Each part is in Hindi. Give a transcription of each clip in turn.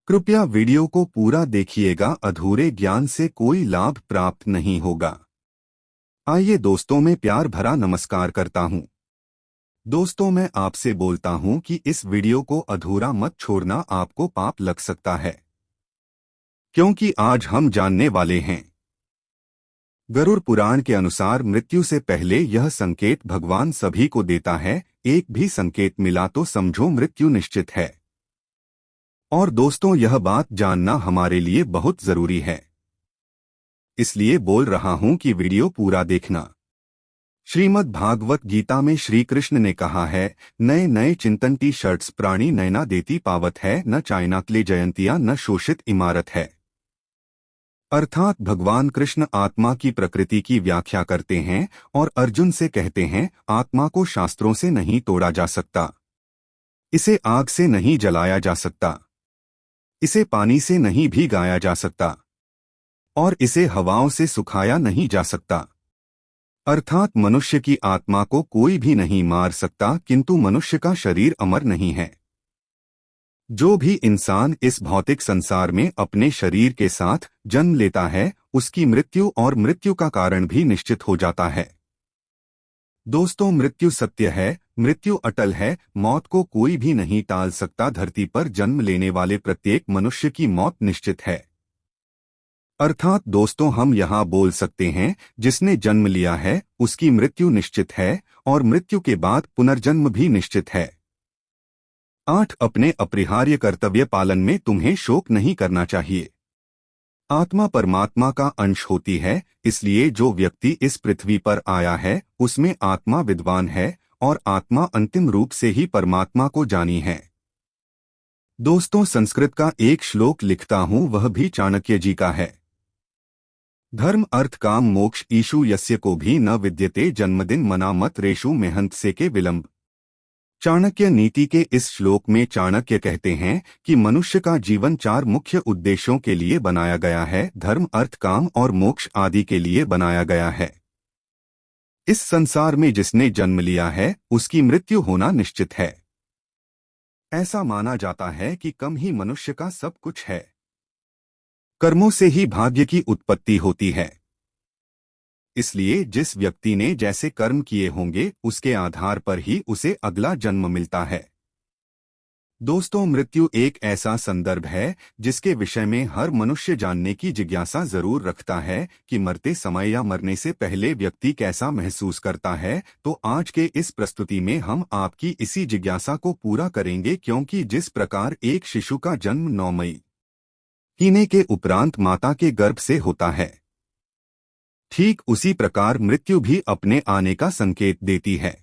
कृपया वीडियो को पूरा देखिएगा, अधूरे ज्ञान से कोई लाभ प्राप्त नहीं होगा। आइए दोस्तों, मैं प्यार भरा नमस्कार करता हूं। दोस्तों, मैं आपसे बोलता हूं कि इस वीडियो को अधूरा मत छोड़ना, आपको पाप लग सकता है। क्योंकि आज हम जानने वाले हैं, गरुड़ पुराण के अनुसार मृत्यु से पहले यह संकेत भगवान सभी को देता है। एक भी संकेत मिला तो समझो मृत्यु निश्चित है। और दोस्तों, यह बात जानना हमारे लिए बहुत जरूरी है, इसलिए बोल रहा हूं कि वीडियो पूरा देखना। श्रीमद् भागवत गीता में श्री कृष्ण ने कहा है, नए नए चिंतन टी शर्ट्स प्राणी नैना देती पावत है, न चाइनाकले जयंतियां न शोषित इमारत है। अर्थात भगवान कृष्ण आत्मा की प्रकृति की व्याख्या करते हैं और अर्जुन से कहते हैं, आत्मा को शास्त्रों से नहीं तोड़ा जा सकता, इसे आग से नहीं जलाया जा सकता, इसे पानी से नहीं भिगाया जा सकता और इसे हवाओं से सुखाया नहीं जा सकता। अर्थात मनुष्य की आत्मा को कोई भी नहीं मार सकता, किंतु मनुष्य का शरीर अमर नहीं है। जो भी इंसान इस भौतिक संसार में अपने शरीर के साथ जन्म लेता है, उसकी मृत्यु और मृत्यु का कारण भी निश्चित हो जाता है। दोस्तों, मृत्यु सत्य है, मृत्यु अटल है, मौत को कोई भी नहीं टाल सकता। धरती पर जन्म लेने वाले प्रत्येक मनुष्य की मौत निश्चित है। अर्थात दोस्तों, हम यहाँ बोल सकते हैं, जिसने जन्म लिया है उसकी मृत्यु निश्चित है और मृत्यु के बाद पुनर्जन्म भी निश्चित है। 8 अपने अपरिहार्य कर्तव्य पालन में तुम्हें शोक नहीं करना चाहिए। आत्मा परमात्मा का अंश होती है, इसलिए जो व्यक्ति इस पृथ्वी पर आया है उसमें आत्मा विद्वान है और आत्मा अंतिम रूप से ही परमात्मा को जानी है। दोस्तों, संस्कृत का एक श्लोक लिखता हूँ, वह भी चाणक्य जी का है। धर्म अर्थ काम मोक्ष ईशु यस्य को भी न विद्यते, जन्मदिन मना मत रेशु मेहंत से के विलंब। चाणक्य नीति के इस श्लोक में चाणक्य कहते हैं कि मनुष्य का जीवन 4 मुख्य उद्देश्यों के लिए बनाया गया है, धर्म अर्थ काम और मोक्ष आदि के लिए बनाया गया है। इस संसार में जिसने जन्म लिया है उसकी मृत्यु होना निश्चित है। ऐसा माना जाता है कि कम ही मनुष्य का सब कुछ है। कर्मों से ही भाग्य की उत्पत्ति होती है, इसलिए जिस व्यक्ति ने जैसे कर्म किए होंगे उसके आधार पर ही उसे अगला जन्म मिलता है। दोस्तों, मृत्यु एक ऐसा संदर्भ है जिसके विषय में हर मनुष्य जानने की जिज्ञासा जरूर रखता है कि मरते समय या मरने से पहले व्यक्ति कैसा महसूस करता है। तो आज के इस प्रस्तुति में हम आपकी इसी जिज्ञासा को पूरा करेंगे, क्योंकि जिस प्रकार एक शिशु का जन्म 9 महीने के उपरांत माता के गर्भ से होता है, ठीक उसी प्रकार मृत्यु भी अपने आने का संकेत देती है।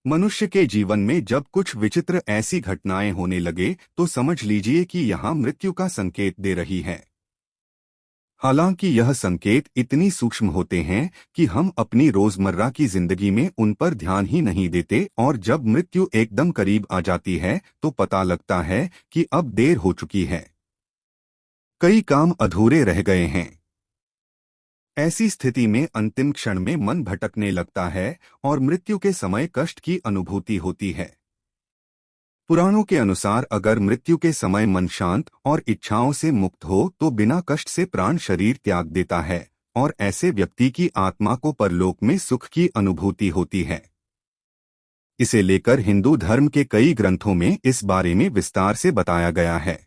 मनुष्य के जीवन में जब कुछ विचित्र ऐसी घटनाएं होने लगे तो समझ लीजिए कि यहाँ मृत्यु का संकेत दे रही है। हालांकि यह संकेत इतनी सूक्ष्म होते हैं कि हम अपनी रोजमर्रा की जिंदगी में उन पर ध्यान ही नहीं देते, और जब मृत्यु एकदम करीब आ जाती है तो पता लगता है कि अब देर हो चुकी है, कई काम अधूरे रह गए हैं। ऐसी स्थिति में अंतिम क्षण में मन भटकने लगता है और मृत्यु के समय कष्ट की अनुभूति होती है। पुराणों के अनुसार अगर मृत्यु के समय मन शांत और इच्छाओं से मुक्त हो तो बिना कष्ट से प्राण शरीर त्याग देता है और ऐसे व्यक्ति की आत्मा को परलोक में सुख की अनुभूति होती है। इसे लेकर हिंदू धर्म के कई ग्रंथों में इस बारे में विस्तार से बताया गया है।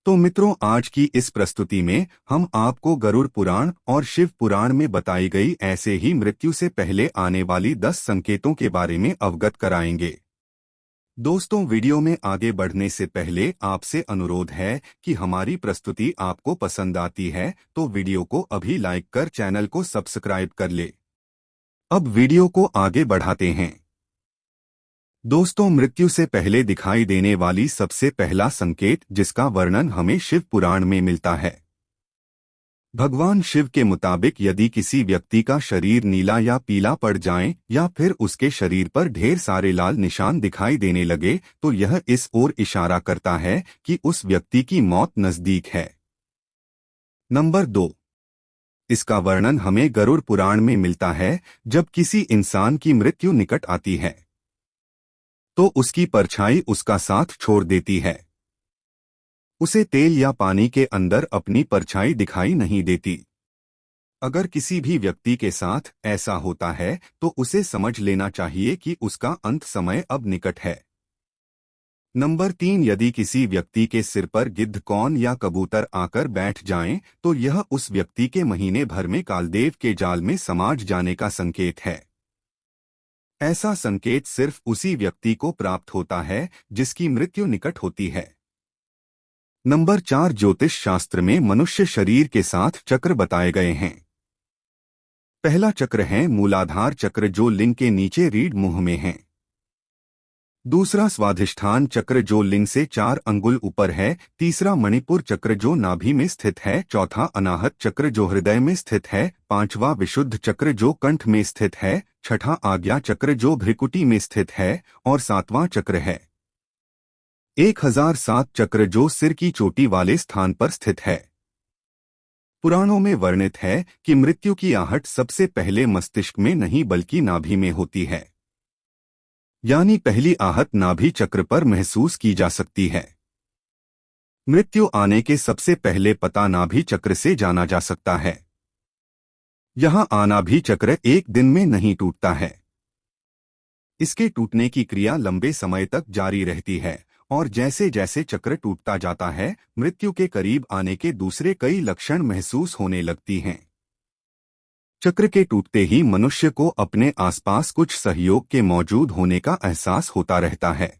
तो मित्रों, आज की इस प्रस्तुति में हम आपको गरुड़ पुराण और शिव पुराण में बताई गई ऐसे ही मृत्यु से पहले आने वाली 10 संकेतों के बारे में अवगत कराएंगे। दोस्तों, वीडियो में आगे बढ़ने से पहले आपसे अनुरोध है कि हमारी प्रस्तुति आपको पसंद आती है तो वीडियो को अभी लाइक कर चैनल को सब्सक्राइब कर ले। अब वीडियो को आगे बढ़ाते हैं। दोस्तों, मृत्यु से पहले दिखाई देने वाली सबसे पहला संकेत जिसका वर्णन हमें शिव पुराण में मिलता है। भगवान शिव के मुताबिक यदि किसी व्यक्ति का शरीर नीला या पीला पड़ जाए या फिर उसके शरीर पर ढेर सारे लाल निशान दिखाई देने लगे तो यह इस ओर इशारा करता है कि उस व्यक्ति की मौत नजदीक है। नंबर 2, इसका वर्णन हमें गरुड़ पुराण में मिलता है। जब किसी इंसान की मृत्यु निकट आती है तो उसकी परछाई उसका साथ छोड़ देती है। उसे तेल या पानी के अंदर अपनी परछाई दिखाई नहीं देती। अगर किसी भी व्यक्ति के साथ ऐसा होता है तो उसे समझ लेना चाहिए कि उसका अंत समय अब निकट है। नंबर 3, यदि किसी व्यक्ति के सिर पर गिद्ध, कौन या कबूतर आकर बैठ जाएं, तो यह उस व्यक्ति के महीने भर में कालदेव के जाल में समाज जाने का संकेत है। ऐसा संकेत सिर्फ उसी व्यक्ति को प्राप्त होता है जिसकी मृत्यु निकट होती है। नंबर 4, ज्योतिष शास्त्र में मनुष्य शरीर के साथ चक्र बताए गए हैं। पहला चक्र है मूलाधार चक्र, जो लिंग के नीचे रीढ़ मुंह में है। दूसरा स्वाधिष्ठान चक्र, जो लिंग से 4 अंगुल ऊपर है। तीसरा मणिपुर चक्र, जो नाभि में स्थित है। चौथा अनाहत चक्र, जो हृदय में स्थित है। पांचवा विशुद्ध चक्र, जो कंठ में स्थित है। छठा आज्ञा चक्र, जो भ्रिकुटी में स्थित है। और सातवां चक्र है 1007 चक्र, जो सिर की चोटी वाले स्थान पर स्थित है। पुराणों में वर्णित है कि मृत्यु की आहट सबसे पहले मस्तिष्क में नहीं बल्कि नाभि में होती है, यानी पहली आहट नाभि चक्र पर महसूस की जा सकती है। मृत्यु आने के सबसे पहले पता नाभि चक्र से जाना जा सकता है। यहां अनाभि चक्र एक दिन में नहीं टूटता है। इसके टूटने की क्रिया लंबे समय तक जारी रहती है और जैसे जैसे चक्र टूटता जाता है, मृत्यु के करीब आने के दूसरे कई लक्षण महसूस होने लगती हैं। चक्र के टूटते ही मनुष्य को अपने आसपास कुछ सहयोग के मौजूद होने का एहसास होता रहता है।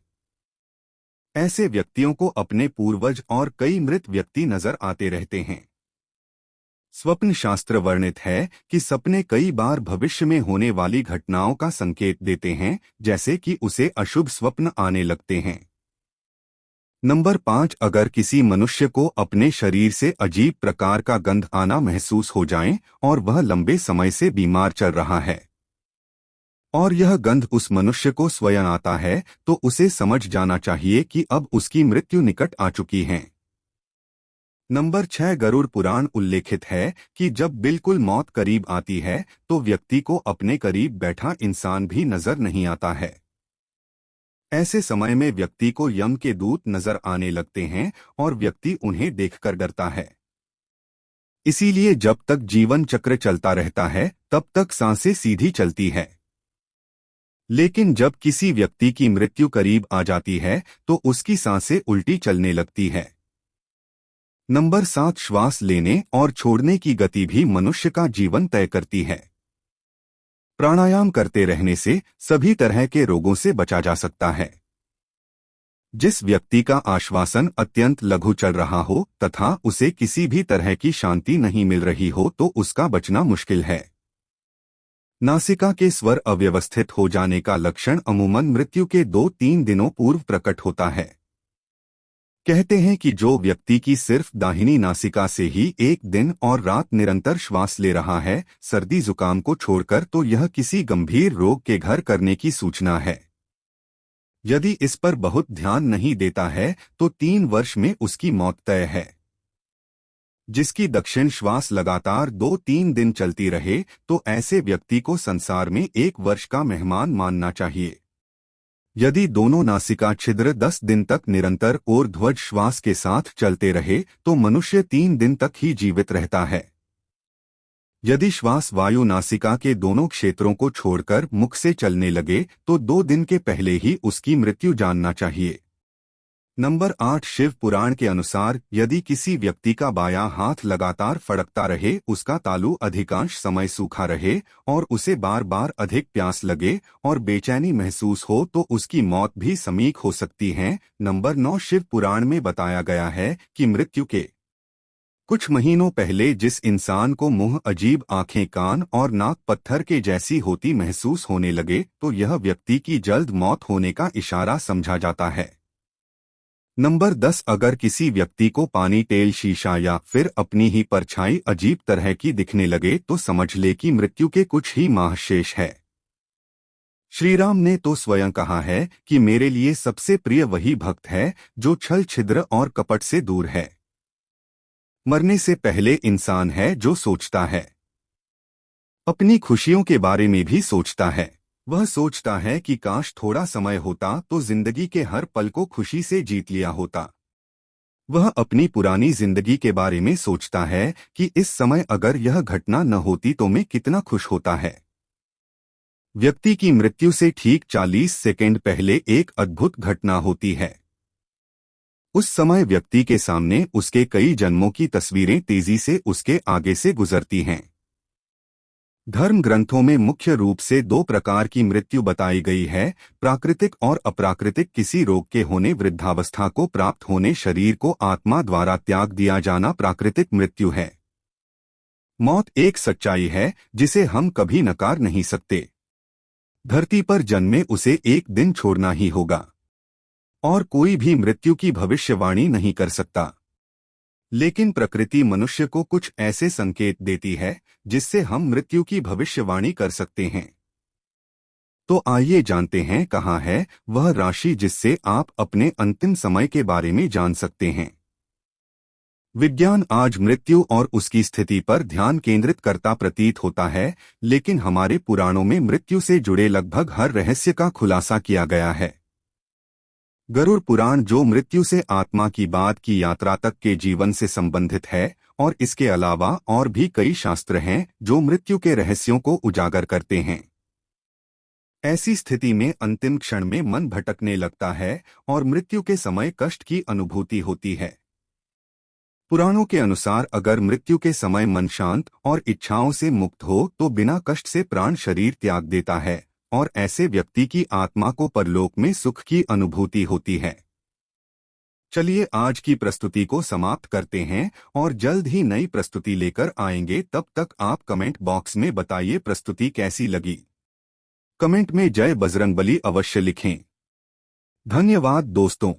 ऐसे व्यक्तियों को अपने पूर्वज और कई मृत व्यक्ति नजर आते रहते हैं। स्वप्न शास्त्र वर्णित है कि सपने कई बार भविष्य में होने वाली घटनाओं का संकेत देते हैं, जैसे कि उसे अशुभ स्वप्न आने लगते हैं। नंबर 5, अगर किसी मनुष्य को अपने शरीर से अजीब प्रकार का गंध आना महसूस हो जाए और वह लंबे समय से बीमार चल रहा है और यह गंध उस मनुष्य को स्वयं आता है, तो उसे समझ जाना चाहिए कि अब उसकी मृत्यु निकट आ चुकी है। नंबर 6, गरुड़ पुराण उल्लेखित है कि जब बिल्कुल मौत करीब आती है तो व्यक्ति को अपने करीब बैठा इंसान भी नजर नहीं आता है। ऐसे समय में व्यक्ति को यम के दूत नजर आने लगते हैं और व्यक्ति उन्हें देखकर डरता है। इसीलिए जब तक जीवन चक्र चलता रहता है तब तक सांसें सीधी चलती है, लेकिन जब किसी व्यक्ति की मृत्यु करीब आ जाती है तो उसकी सांसें उल्टी चलने लगती है। नंबर 7, श्वास लेने और छोड़ने की गति भी मनुष्य का जीवन तय करती है। प्राणायाम करते रहने से सभी तरह के रोगों से बचा जा सकता है। जिस व्यक्ति का आश्वासन अत्यंत लघु चल रहा हो तथा उसे किसी भी तरह की शांति नहीं मिल रही हो तो उसका बचना मुश्किल है। नासिका के स्वर अव्यवस्थित हो जाने का लक्षण अमूमन मृत्यु के 2-3 दिनों पूर्व प्रकट होता है। कहते हैं कि जो व्यक्ति की सिर्फ दाहिनी नासिका से ही एक दिन और रात निरंतर श्वास ले रहा है, सर्दी जुकाम को छोड़कर, तो यह किसी गंभीर रोग के घर करने की सूचना है। यदि इस पर बहुत ध्यान नहीं देता है तो 3 वर्ष में उसकी मौत तय है। जिसकी दक्षिण श्वास लगातार 2-3 दिन चलती रहे तो ऐसे व्यक्ति को संसार में 1 वर्ष का मेहमान मानना चाहिए। यदि दोनों नासिका छिद्र 10 दिन तक निरंतर ऊर्ध्वज श्वास के साथ चलते रहे तो मनुष्य 3 दिन तक ही जीवित रहता है। यदि श्वास वायु नासिका के दोनों क्षेत्रों को छोड़कर मुख से चलने लगे तो 2 दिन के पहले ही उसकी मृत्यु जानना चाहिए। नंबर 8, शिव पुराण के अनुसार यदि किसी व्यक्ति का बायां हाथ लगातार फड़कता रहे, उसका तालू अधिकांश समय सूखा रहे और उसे बार बार अधिक प्यास लगे और बेचैनी महसूस हो तो उसकी मौत भी समीप हो सकती है। नंबर 9, शिव पुराण में बताया गया है कि मृत्यु के कुछ महीनों पहले जिस इंसान को मुंह, अजीब आंखें, कान और नाक पत्थर के जैसी होती महसूस होने लगे तो यह व्यक्ति की जल्द मौत होने का इशारा समझा जाता है। नंबर 10, अगर किसी व्यक्ति को पानी, तेल, शीशा या फिर अपनी ही परछाई अजीब तरह की दिखने लगे तो समझ ले कि मृत्यु के कुछ ही माह शेष है। श्री राम ने तो स्वयं कहा है कि मेरे लिए सबसे प्रिय वही भक्त है जो छल, छिद्र और कपट से दूर है। मरने से पहले इंसान है जो सोचता है, अपनी खुशियों के बारे में भी सोचता है। वह सोचता है कि काश थोड़ा समय होता तो जिंदगी के हर पल को खुशी से जीत लिया होता। वह अपनी पुरानी जिंदगी के बारे में सोचता है कि इस समय अगर यह घटना न होती तो मैं कितना खुश होता है। व्यक्ति की मृत्यु से ठीक 40 सेकंड पहले एक अद्भुत घटना होती है। उस समय व्यक्ति के सामने उसके कई जन्मों की तस्वीरें तेजी से उसके आगे से गुजरती हैं। धर्म ग्रंथों में मुख्य रूप से दो प्रकार की मृत्यु बताई गई है, प्राकृतिक और अप्राकृतिक। किसी रोग के होने, वृद्धावस्था को प्राप्त होने, शरीर को आत्मा द्वारा त्याग दिया जाना प्राकृतिक मृत्यु है। मौत एक सच्चाई है जिसे हम कभी नकार नहीं सकते। धरती पर जन्मे उसे एक दिन छोड़ना ही होगा और कोई भी मृत्यु की भविष्यवाणी नहीं कर सकता। लेकिन प्रकृति मनुष्य को कुछ ऐसे संकेत देती है जिससे हम मृत्यु की भविष्यवाणी कर सकते हैं। तो आइए जानते हैं कहाँ है वह राशि जिससे आप अपने अंतिम समय के बारे में जान सकते हैं। विज्ञान आज मृत्यु और उसकी स्थिति पर ध्यान केंद्रित करता प्रतीत होता है, लेकिन हमारे पुराणों में मृत्यु से जुड़े लगभग हर रहस्य का खुलासा किया गया है। गरुड़ पुराण, जो मृत्यु से आत्मा की बाद की यात्रा तक के जीवन से संबंधित है, और इसके अलावा और भी कई शास्त्र हैं जो मृत्यु के रहस्यों को उजागर करते हैं। ऐसी स्थिति में अंतिम क्षण में मन भटकने लगता है और मृत्यु के समय कष्ट की अनुभूति होती है। पुराणों के अनुसार अगर मृत्यु के समय मन शांत और इच्छाओं से मुक्त हो तो बिना कष्ट से प्राण शरीर त्याग देता है और ऐसे व्यक्ति की आत्मा को परलोक में सुख की अनुभूति होती है। चलिए आज की प्रस्तुति को समाप्त करते हैं और जल्द ही नई प्रस्तुति लेकर आएंगे। तब तक आप कमेंट बॉक्स में बताइए प्रस्तुति कैसी लगी। कमेंट में जय बजरंगबली अवश्य लिखें। धन्यवाद दोस्तों।